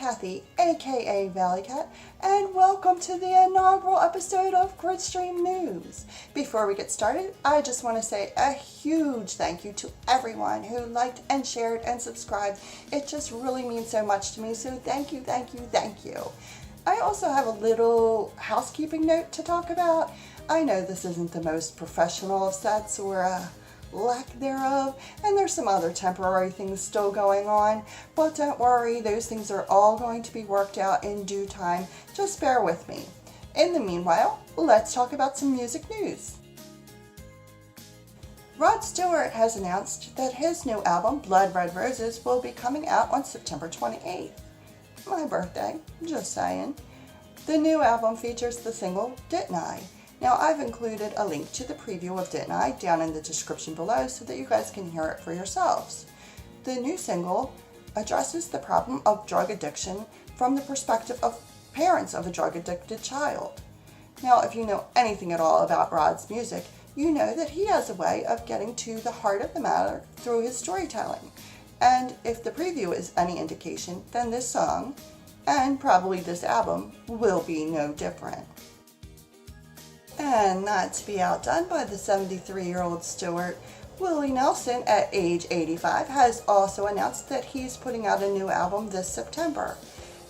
Kathy, aka Valley Cat, and welcome to the inaugural episode of Gridstream News. Before we get started, I just want to say a huge thank you to everyone who liked and shared and subscribed. It just really means so much to me, so thank you, thank you, thank you. I also have a little housekeeping note to talk about. I know this isn't the most professional of sets or lack thereof, and there's some other temporary things still going on, but don't worry, those things are all going to be worked out in due time. Just bear with me. In the meanwhile, let's talk about some music news. Rod Stewart has announced that his new album, Blood Red Roses, will be coming out on September 28th. My birthday, just saying. The new album features the single, Didn't I? Now, I've included a link to the preview of Didn't I down in the description below so that you guys can hear it for yourselves. The new single addresses the problem of drug addiction from the perspective of parents of a drug-addicted child. Now, if you know anything at all about Rod's music, you know that he has a way of getting to the heart of the matter through his storytelling. And if the preview is any indication, then this song, and probably this album, will be no different. And not to be outdone by the 73-year-old Stewart, Willie Nelson, at age 85, has also announced that he's putting out a new album this September.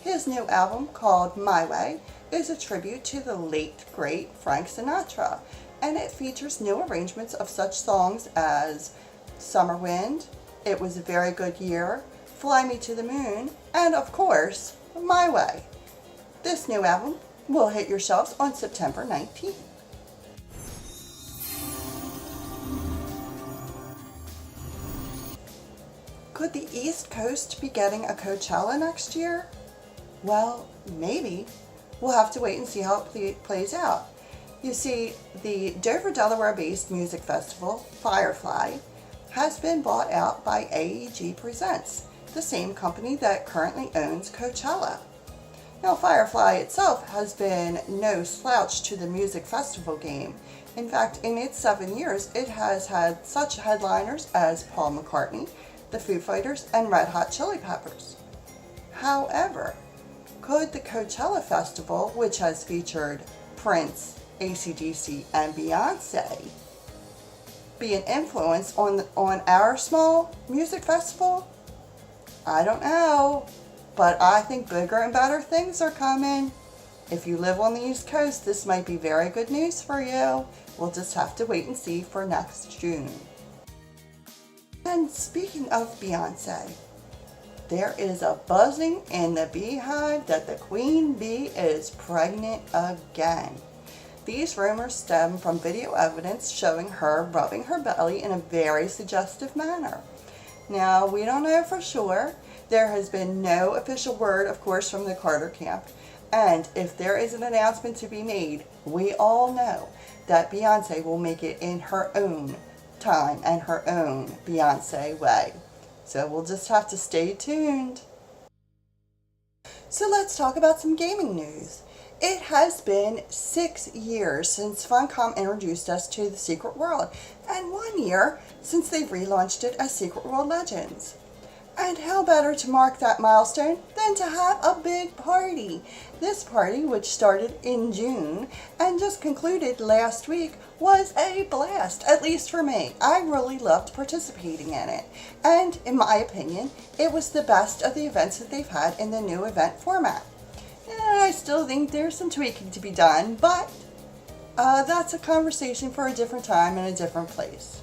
His new album, called My Way, is a tribute to the late, great Frank Sinatra, and it features new arrangements of such songs as Summer Wind, It Was a Very Good Year, Fly Me to the Moon, and of course, My Way. This new album will hit your shelves on September 19th. Could the East Coast be getting a Coachella next year? Well, maybe. We'll have to wait and see how it plays out. You see, the Dover, Delaware-based music festival, Firefly, has been bought out by AEG Presents, the same company that currently owns Coachella. Now, Firefly itself has been no slouch to the music festival game. In fact, in its 7 years, it has had such headliners as Paul McCartney, the Foo Fighters, and Red Hot Chili Peppers. However, could the Coachella Festival, which has featured Prince, AC/DC, and Beyonce, be an influence on our small music festival? I don't know, but I think bigger and better things are coming. If you live on the East Coast, this might be very good news for you. We'll just have to wait and see for next June. And speaking of Beyonce, there is a buzzing in the beehive that the queen bee is pregnant again. These rumors stem from video evidence showing her rubbing her belly in a very suggestive manner. Now, we don't know for sure. There has been no official word, of course, from the Carter camp. And if there is an announcement to be made, we all know that Beyonce will make it in her own time and her own Beyonce way. So we'll just have to stay tuned. So let's talk about some gaming news. It has been 6 years since Funcom introduced us to the Secret World, and 1 year since they've relaunched it as Secret World Legends. And how better to mark that milestone than to have a big party? This party, which started in June and just concluded last week, was a blast, at least for me. I really loved participating in it. And in my opinion, it was the best of the events that they've had in the new event format. And I still think there's some tweaking to be done, but that's a conversation for a different time and a different place.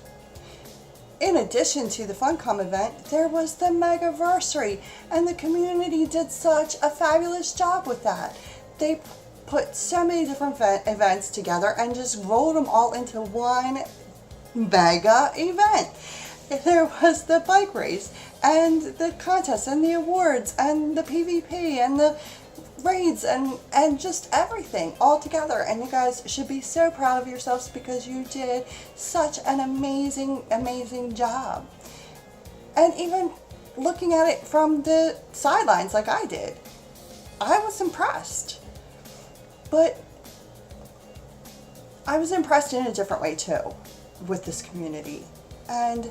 In addition to the Funcom event, there was the Megaversary, and the community did such a fabulous job with that. They put so many different events together and just rolled them all into one mega event. There was the bike race, and the contest, and the awards, and the PvP, and the raids, and just everything all together. And you guys should be so proud of yourselves because you did such an amazing job. And even looking at it from the sidelines like I did, I was impressed. But I was impressed in a different way too with this community, and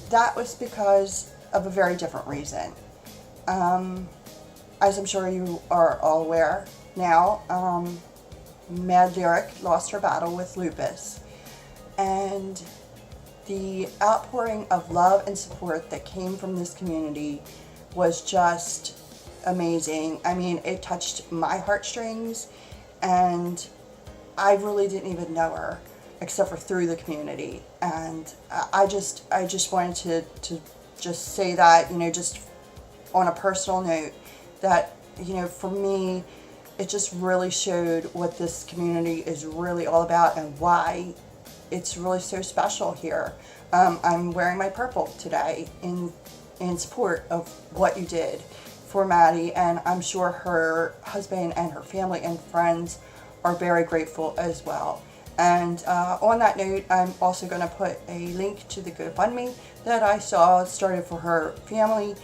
that was because of a very different reason. as I'm sure you are all aware now, Mad Lyric lost her battle with lupus. And the outpouring of love and support that came from this community was just amazing. I mean, it touched my heartstrings, and I really didn't even know her except for through the community. And I just wanted to just say that, just on a personal note, that, for me, it just really showed what this community is really all about and why it's really so special here. I'm wearing my purple today in support of what you did for Maddie, and I'm sure her husband and her family and friends are very grateful as well. And on that note, I'm also going to put a link to the GoFundMe that I saw started for her family,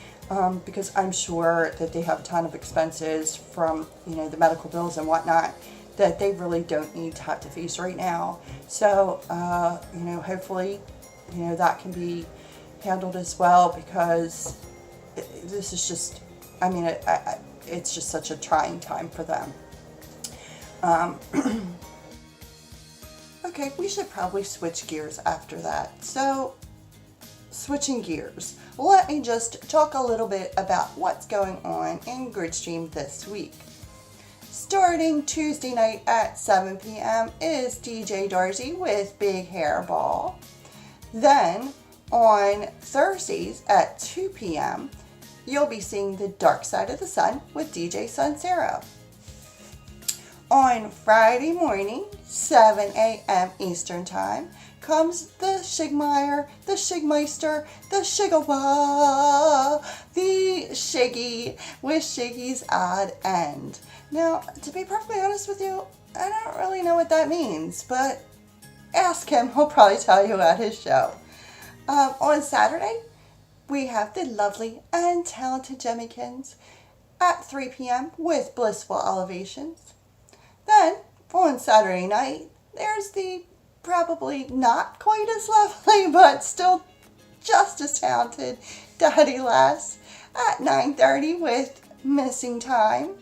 because I'm sure that they have a ton of expenses from, the medical bills and whatnot that they really don't need to have to face right now. So, hopefully, that can be handled as well, because this is just, it's just such a trying time for them. Okay, we should probably switch gears after that. So, switching gears, let me just talk a little bit about what's going on in Gridstream this week. Starting Tuesday night at 7 p.m. is DJ Darcy with Big Hair Ball. Then, on Thursdays at 2 p.m., you'll be seeing The Dark Side of the Sun with DJ Sunsero. On Friday morning, 7 a.m. Eastern Time, comes the Shigmeyer, the Shigmeister, the Shigawa, the Shiggy with Shiggy's Odd End. Now, to be perfectly honest with you, I don't really know what that means, but ask him, he'll probably tell you at his show. On Saturday, we have the lovely and talented Jemmykins at 3 p.m. with Blissful Elevations. Then, on Saturday night, there's the probably not quite as lovely, but still just as talented Daddy Lass at 9:30 with Missing Time.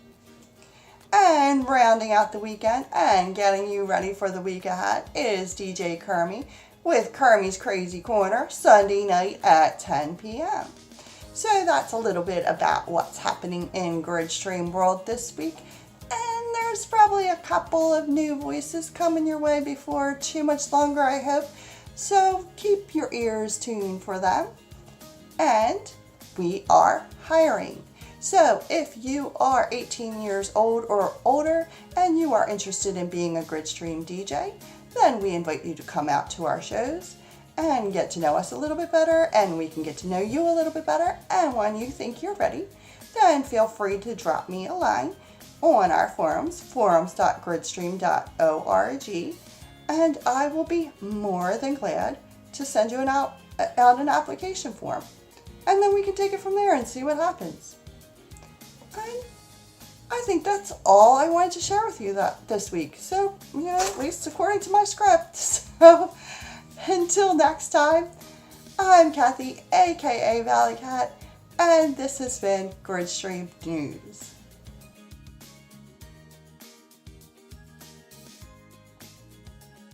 And rounding out the weekend and getting you ready for the week ahead is DJ Kermie with Kermie's Crazy Corner Sunday night at 10 p.m. So that's a little bit about what's happening in Gridstream world this week. And there's probably a couple of new voices coming your way before too much longer, I hope. So keep your ears tuned for them. And we are hiring. So if you are 18 years old or older and you are interested in being a Gridstream DJ, then we invite you to come out to our shows and get to know us a little bit better, and we can get to know you a little bit better. And when you think you're ready, then feel free to drop me a line on our forums, forums.gridstream.org, and I will be more than glad to send you out an application form. And then we can take it from there and see what happens. And I think that's all I wanted to share with you this week. So, at least according to my script. So, until next time, I'm Kathy, aka Valley Cat, and this has been Gridstream News.